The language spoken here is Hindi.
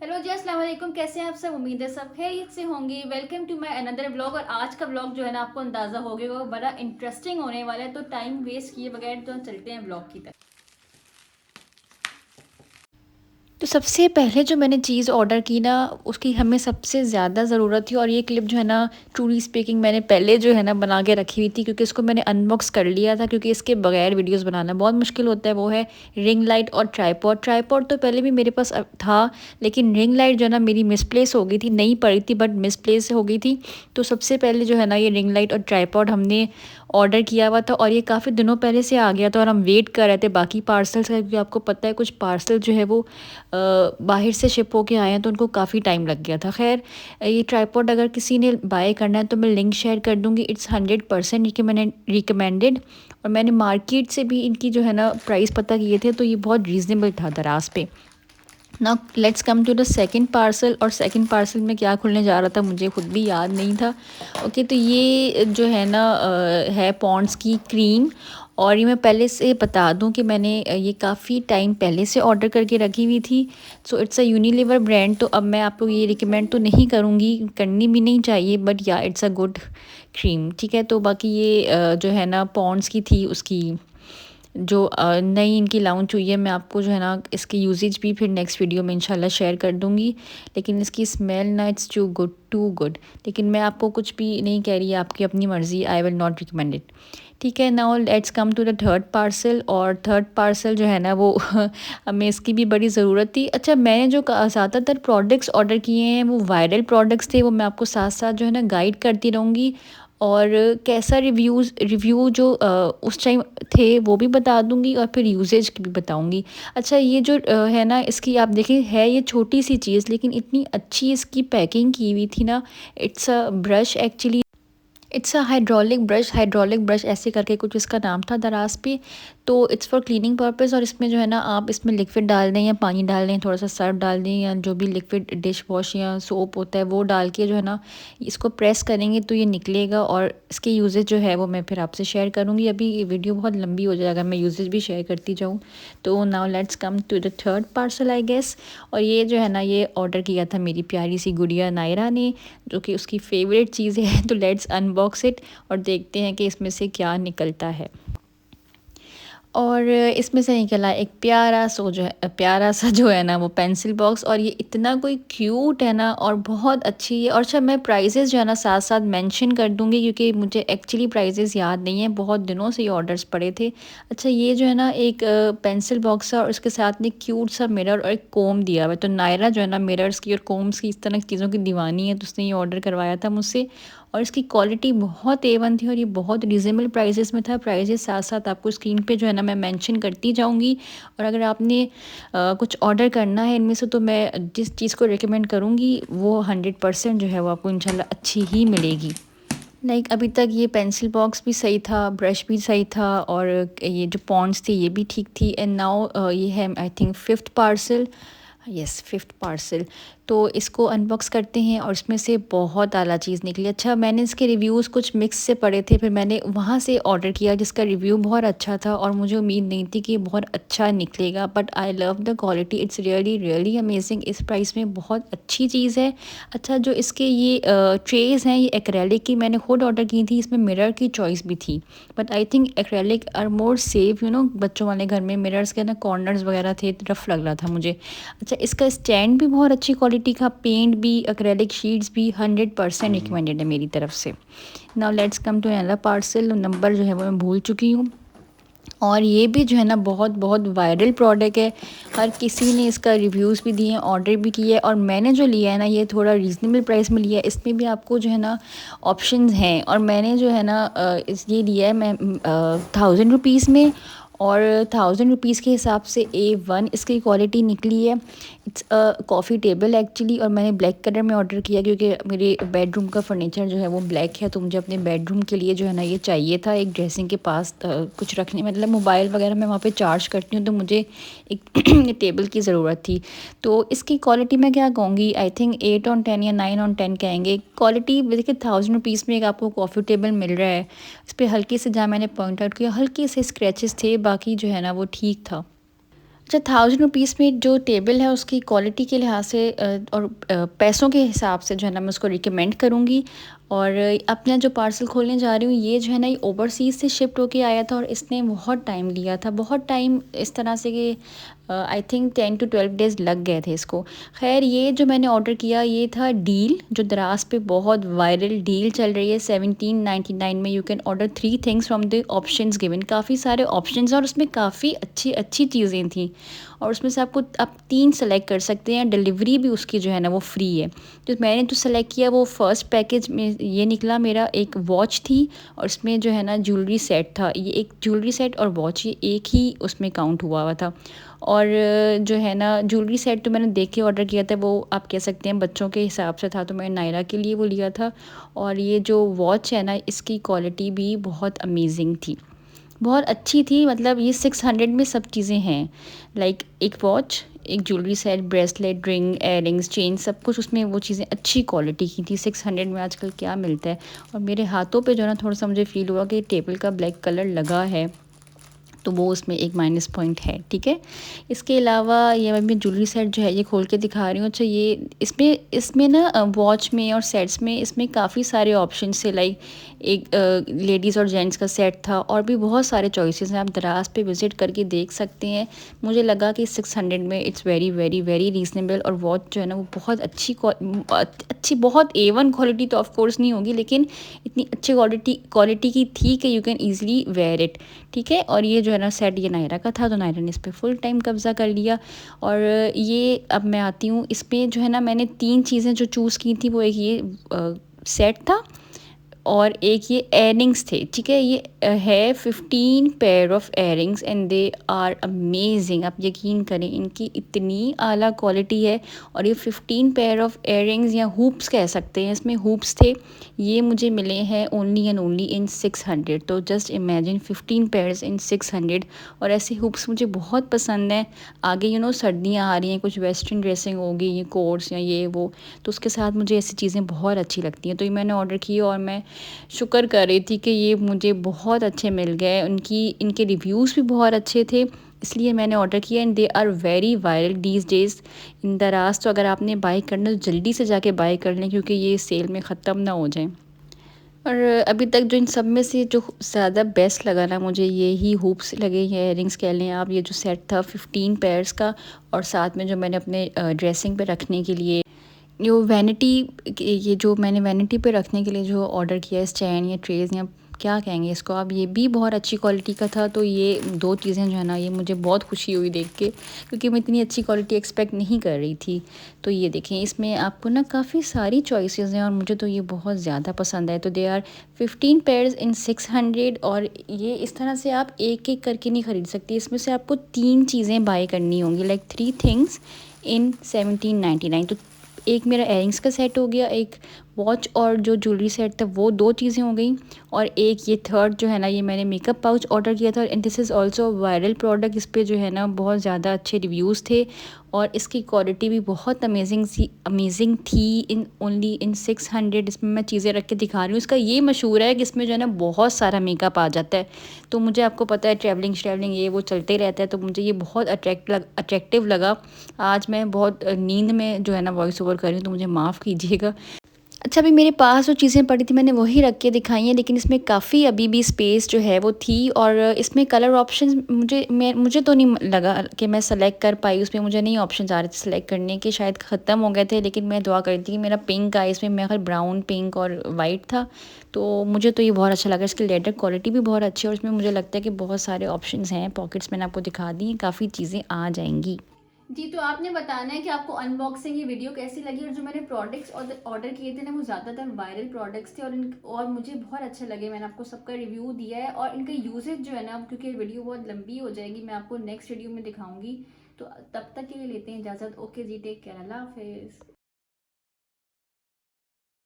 हेलो जी, अस्सलाम वालेकुम। कैसे हैं आप सब? उम्मीद है सब खैरियत से होंगे। Welcome to my another blog. और आज का ब्लॉग जो है ना, आपको अंदाज़ा हो गया वो बड़ा इंटरेस्टिंग होने वाला है। तो टाइम वेस्ट किए बगैर तो चलते हैं ब्लॉग की तरफ। तो सबसे पहले जो मैंने चीज़ ऑर्डर की ना, उसकी हमें सबसे ज़्यादा ज़रूरत थी। और ये क्लिप जो है ना, ट्रूली स्पीकिंग मैंने पहले जो है ना बना के रखी हुई थी, क्योंकि इसको मैंने अनबॉक्स कर लिया था, क्योंकि इसके बगैर वीडियोस बनाना बहुत मुश्किल होता है। वो है रिंग लाइट और ट्राईपॉड। ट्राईपॉड तो पहले भी मेरे पास था, लेकिन रिंग लाइट जो है ना मेरी मिसप्लेस हो गई थी, नहीं पड़ी थी बट मिसप्लेस हो गई थी। तो सबसे पहले जो है ना ये रिंग लाइट और ट्राईपॉड हमने ऑर्डर किया हुआ था, और ये काफ़ी दिनों पहले से आ गया था। और हम वेट कर रहे थे बाकी पार्सल्स का, क्योंकि आपको पता है कुछ पार्सल जो है वो बाहर से शिप होके आए हैं, तो उनको काफ़ी टाइम लग गया था। खैर, ये ट्राईपॉड अगर किसी ने बाय करना है तो मैं लिंक शेयर कर दूँगी। It's 100% recommended. और मैंने मार्केट से भी इनकी जो है ना प्राइस पता किए थे, तो ये बहुत रीज़नेबल था दराज पे। Now let's come to the second parcel. और सेकंड पार्सल में क्या खुलने जा रहा था मुझे खुद भी याद नहीं था। ओके, तो ये जो है ना है पॉन्ड्स की क्रीम। और ये मैं पहले से बता दूं कि मैंने ये काफ़ी टाइम पहले से ऑर्डर करके रखी हुई थी। So it's a Unilever brand. तो अब मैं आपको ये रिकमेंड तो नहीं करूँगी, करनी भी नहीं चाहिए, बट या इट्स अ गुड क्रीम। ठीक है, तो बाकी ये जो है ना पॉन्ड्स की थी, उसकी जो नई इनकी लॉन्च हुई है, मैं आपको जो है ना इसकी यूजेज भी फिर नेक्स्ट वीडियो में इंशाल्लाह शेयर कर दूँगी। लेकिन इसकी स्मेल ना, इट्स टू गुड। लेकिन मैं आपको कुछ भी नहीं कह रही, आपकी अपनी मर्ज़ी। I will not recommend it. ठीक है, now let's come to the third parcel. और थर्ड पार्सल जो है ना वो हमें इसकी भी बड़ी ज़रूरत थी। अच्छा, मैंने जो ज़्यादातर प्रोडक्ट्स ऑर्डर किए हैं वो वायरल प्रोडक्ट्स थे। वो मैं आपको साथ साथ जो है ना गाइड करती रहूँगी। और कैसा रिव्यू जो उस टाइम थे वो भी बता दूँगी, और फिर यूसेज की भी बताऊँगी। अच्छा, ये जो है ना इसकी आप देखिए, है ये छोटी सी चीज़, लेकिन इतनी अच्छी इसकी पैकिंग की हुई थी ना। It's a brush actually. It's a hydraulic brush ऐसे करके कुछ इसका नाम था दराज पे। तो इट्स फॉर क्लीनिंग पर्पस। और इसमें जो है ना आप इसमें लिक्विड डाल दें या पानी डाल दें, थोड़ा सा सर्फ डाल दें, या जो भी लिक्विड डिश वॉश या सोप होता है वो डाल के जो है ना इसको प्रेस करेंगे तो ये निकलेगा। और इसके यूजेज जो है वो मैं फिर आपसे शेयर करूँगी। अभी ये वीडियो बहुत लंबी हो जाएगा मैं यूजेज भी शेयर करती जाऊँ। तो now let's come to the third parcel I guess. और ये जो है ना ये ऑर्डर किया था मेरी प्यारी सी गुड़िया नायरा ने, जो कि उसकी फेवरेट चीज़ है। तो लेट्स अनबॉक्स इट और देखते हैं कि इसमें से क्या निकलता है। और इसमें से निकला एक प्यारा सा जो है ना वो पेंसिल बॉक्स। और ये इतना कोई क्यूट है ना, और बहुत अच्छी है। और अच्छा, मैं प्राइजेज़ जो है ना साथ साथ मेंशन कर दूँगी, क्योंकि मुझे एक्चुअली प्राइजेज़ याद नहीं है, बहुत दिनों से ये ऑर्डर्स पड़े थे। अच्छा, ये जो है ना एक पेंसिल बॉक्स है, और उसके साथ में क्यूट सा मिरर और एक कोम दिया हुआ है। तो नायरा जो है ना मिरर्स की और कोम्स की, इस तरह की चीज़ों की दीवानी है, तो उसने ये ऑर्डर करवाया था मुझसे। और इसकी क्वालिटी बहुत A1 थी, और ये बहुत रीज़नेबल प्राइसेस में था। प्राइसेस साथ साथ आपको स्क्रीन पे जो है ना मैं मेंशन करती जाऊंगी। और अगर आपने कुछ ऑर्डर करना है इनमें से, तो मैं जिस चीज़ को रिकमेंड करूँगी वो 100% जो है वो आपको इंशाल्लाह अच्छी ही मिलेगी। लाइक अभी तक ये पेंसिल बॉक्स भी सही था, ब्रश भी सही था, और ये जो पॉन्ड्स थी ये भी ठीक थी। एंड नाउ ये है I think fifth parcel. Yes, fifth parcel. तो इसको अनबॉक्स करते हैं, और इसमें से बहुत आला चीज़ निकली। अच्छा, मैंने इसके रिव्यूज़ कुछ मिक्स से पढ़े थे, फिर मैंने वहाँ से ऑर्डर किया जिसका रिव्यू बहुत अच्छा था, और मुझे उम्मीद नहीं थी कि ये बहुत अच्छा निकलेगा। But I love the quality, it's really really amazing. इस प्राइस में बहुत अच्छी चीज़ है। अच्छा, जो इसके ये ट्रेज़ हैं ये एक्रेलिक की मैंने खुद ऑर्डर की थी। इसमें मिरर की चॉइस भी थी, but I think acrylic are more safe. बच्चों वाले घर में मिरर्स के ना कॉर्नर्स वगैरह थे, रफ लग रहा था मुझे। अच्छा, इसका स्टैंड भी बहुत अच्छी क्वालिटी का, पेंट भी, एक्रेलिक शीट्स भी 100% रिकमेंडेड है मेरी तरफ से। Now let's come to another parcel. Number जो है वो मैं भूल चुकी हूँ। और ये भी जो है ना बहुत बहुत वायरल प्रोडक्ट है। हर किसी ने इसका रिव्यूज़ भी दिए हैं, ऑर्डर भी किया है। और मैंने जो लिया है ना ये थोड़ा रीज़नेबल प्राइस में लिया है। इसमें भी आपको जो है ना ऑप्शंस हैं, और मैंने जो है ना ये लिया है मैं 1000 रुपीज़ में। और 1000 रुपीज़ के हिसाब से A1 इसकी क्वालिटी निकली है। It's a coffee table actually. और मैंने ब्लैक कलर में ऑर्डर किया, क्योंकि मेरे बेडरूम का फर्नीचर जो है वो ब्लैक है, तो मुझे अपने बेडरूम के लिए जो है ना ये चाहिए था। एक ड्रेसिंग के पास कुछ रखने, मतलब मोबाइल वगैरह मैं वहाँ पे चार्ज करती हूँ, तो मुझे एक टेबल की ज़रूरत थी। तो इसकी क्वालिटी मैं क्या कहूँगी, आई थिंक 8/10 या 9/10 कहेंगे। क्वालिटी देखिए, 1000 रुपीज़ में एक आपको कॉफ़ी टेबल मिल रहा है। इस पर हल्के से, जहाँ मैंने पॉइंट आउट किया, हल्के से स्क्रैचेस थे, बाकी जो है ना वो ठीक था। अच्छा, 1000 रुपीज़ में जो टेबल है उसकी क्वालिटी के लिहाज से और पैसों के हिसाब से जो है ना मैं उसको रिकमेंड करूँगी। और अपना जो पार्सल खोलने जा रही हूँ ये जो है ना ये ओवरसीज़ से शिफ्ट होके आया था और इसने बहुत टाइम लिया था, बहुत टाइम इस तरह से कि आई थिंक 10 to 12 डेज़ लग गए थे इसको। खैर ये जो मैंने ऑर्डर किया ये था डील, जो दराज पे बहुत वायरल डील चल रही है। 1799 में you can order 3 things from the options given. काफ़ी सारे ऑप्शंस और उसमें काफ़ी अच्छी अच्छी चीज़ें थी और उसमें से आपको आप 3 सेलेक्ट कर सकते हैं। डिलीवरी भी उसकी जो है ना वो फ्री है। तो मैंने जो सेलेक्ट किया वो फर्स्ट पैकेज में ये निकला मेरा, एक वॉच थी और उसमें जो है ना ज्वेलरी सेट था। ये एक ज्वेलरी सेट और वॉच ये एक ही उसमें काउंट हुआ था। और जो है ना ज्वेलरी सेट तो मैंने देख के ऑर्डर किया था, वो आप कह सकते हैं बच्चों के हिसाब से था, तो मैंने नायरा के लिए वो लिया था। और ये जो वॉच है ना इसकी क्वालिटी भी बहुत अमेजिंग थी, बहुत अच्छी थी। मतलब ये 600 में सब चीज़ें हैं, लाइक एक वॉच, एक jewellery set, bracelet, ring, earrings, chain, सब कुछ उसमें वो चीज़ें अच्छी क्वालिटी की थी। 600 में आजकल क्या मिलता है। और मेरे हाथों पे जो है ना थोड़ा सा मुझे फ़ील हुआ कि टेबल का ब्लैक कलर लगा है, तो वो उसमें एक माइनस पॉइंट है, ठीक है। इसके अलावा ये मैं ज्वेलरी सेट जो है ये खोल के दिखा रही हूँ। अच्छा, ये इसमें इसमें ना वॉच में और सेट्स में इसमें काफ़ी सारे ऑप्शन थे, लाइक एक लेडीज़ और जेंट्स का सेट था और भी बहुत सारे चॉइसेस हैं। आप दराज पे विज़िट करके देख सकते हैं। मुझे लगा कि 600 में it's very very very reasonable. और वॉच जो है ना वो बहुत अच्छी बहुत A1 क्वालिटी तो ऑफ कोर्स नहीं होगी, लेकिन इतनी अच्छी क्वालिटी की थी कि you can easily wear it, ठीक है। और ये जो है ना सेट ये नायरा का था, तो नायरा ने इस पे फुल टाइम कब्ज़ा कर लिया। और ये अब मैं आती हूँ इसमें जो है ना मैंने 3 चीज़ें जो चूज़ की थी, वो एक ये सेट था और एक ये एयरिंग्स थे, ठीक है। ये है 15 pair of earrings and they are amazing. आप यकीन करें इनकी इतनी आला क्वालिटी है। और ये 15 पेयर ऑफ एयरिंग्स या हुप्स कह सकते हैं, इसमें हुप्स थे, ये मुझे मिले हैं ओनली एंड ओनली इन 600। तो जस्ट इमेजिन 15 पेयर्स इन 600। और ऐसे हुप्स मुझे बहुत पसंद हैं। आगे सर्दियाँ आ रही हैं, कुछ वेस्टर्न ड्रेसिंग होगी, ये कोट्स या ये वो, तो उसके साथ मुझे ऐसी चीज़ें बहुत अच्छी लगती हैं। तो ये मैंने ऑर्डर की और मैं शुक्र कर रही थी कि ये मुझे बहुत अच्छे मिल गए। इनके रिव्यूज़ भी बहुत अच्छे थे, इसलिए मैंने ऑर्डर किया। And they are very viral these days in दराज। तो अगर आपने बाय करना तो जल्दी से जाके बाय कर लें, क्योंकि ये सेल में ख़त्म ना हो जाए। और अभी तक जो इन सब में से जो ज़्यादा बेस्ट लगा ना मुझे, ये ही हुप्स लगे, ये इयरिंग्स कह लें आप। ये जो सेट था 15 पेयर्स का, और साथ में जो मैंने अपने ड्रेसिंग पे रखने के लिए जो वैनिटी, ये जो मैंने वैनिटी पे रखने के लिए जो ऑर्डर किया है, स्टैंड या ट्रेज़ या क्या कहेंगे इसको आप, ये भी बहुत अच्छी क्वालिटी का था। तो ये 2 चीज़ें जो है ना ये मुझे बहुत खुशी हुई देख के, क्योंकि मैं इतनी अच्छी क्वालिटी एक्सपेक्ट नहीं कर रही थी। तो ये देखें, इसमें आपको ना काफ़ी सारी चॉइसेस हैं और मुझे तो ये बहुत ज़्यादा पसंद आए। तो दे आर 15 पेयर्स इन 600। और ये इस तरह से आप एक एक करके नहीं ख़रीद सकती, इसमें से आपको 3 चीज़ें बाय करनी होंगी, लाइक 3 थिंग्स इन 1799। तो एक मेरा एयरिंग्स का सेट हो गया, एक वॉच और जो ज्वेलरी सेट था वो 2 चीज़ें हो गई, और एक ये थर्ड जो है ना ये मैंने मेकअप पाउच ऑर्डर किया था। And this is also viral product. इस पे जो है ना बहुत ज़्यादा अच्छे रिव्यूज़ थे और इसकी क्वालिटी भी बहुत अमेजिंग थी। In only in 600। इसमें मैं चीज़ें रख के दिखा रही हूँ। इसका ये मशहूर है कि इसमें जो है ना बहुत सारा मेकअप आ जाता है। तो मुझे, आपको पता है, ट्रैवलिंग ये वो चलते रहता है, तो मुझे ये बहुत अट्रैक्टिव लगा। आज मैं बहुत नींद में जो है ना वॉइस ओवर कर रही हूँ, तो मुझे माफ़ कीजिएगा। अच्छा, अभी मेरे पास जो चीज़ें पड़ी थी मैंने वही रख के दिखाई हैं, लेकिन इसमें काफ़ी अभी भी स्पेस जो है वो थी। और इसमें कलर ऑप्शंस मुझे तो नहीं लगा कि मैं सेलेक्ट कर पाई। उसमें मुझे नहीं ऑप्शंस आ रहे थे सेलेक्ट करने के, शायद ख़त्म हो गए थे। लेकिन मैं दुआ करती थी कि मेरा पिंक आए, इसमें मेरा ब्राउन, पिंक और वाइट था। तो मुझे तो ये बहुत अच्छा लगा। इसकी लेदर क्वालिटी भी बहुत अच्छी है और इसमें मुझे लगता है कि बहुत सारे ऑप्शंस हैं। पॉकेट्स मैंने आपको दिखा दी, काफ़ी चीज़ें आ जाएंगी। जी, तो आपने बताना है कि आपको अनबॉक्सिंग ये वीडियो कैसी लगी। और जो मैंने प्रोडक्ट्स ऑर्डर किए थे ना वो ज़्यादातर वायरल प्रोडक्ट्स थे और मुझे बहुत अच्छे लगे। मैंने आपको सबका रिव्यू दिया है और इनका यूजेज जो है ना, क्योंकि वीडियो बहुत लंबी हो जाएगी, मैं आपको नेक्स्ट वीडियो में दिखाऊंगी। तो तब तक के लिए लेते हैं इजाज़त। ओके जी, टेक केयर, अल्लाह हाफिज़।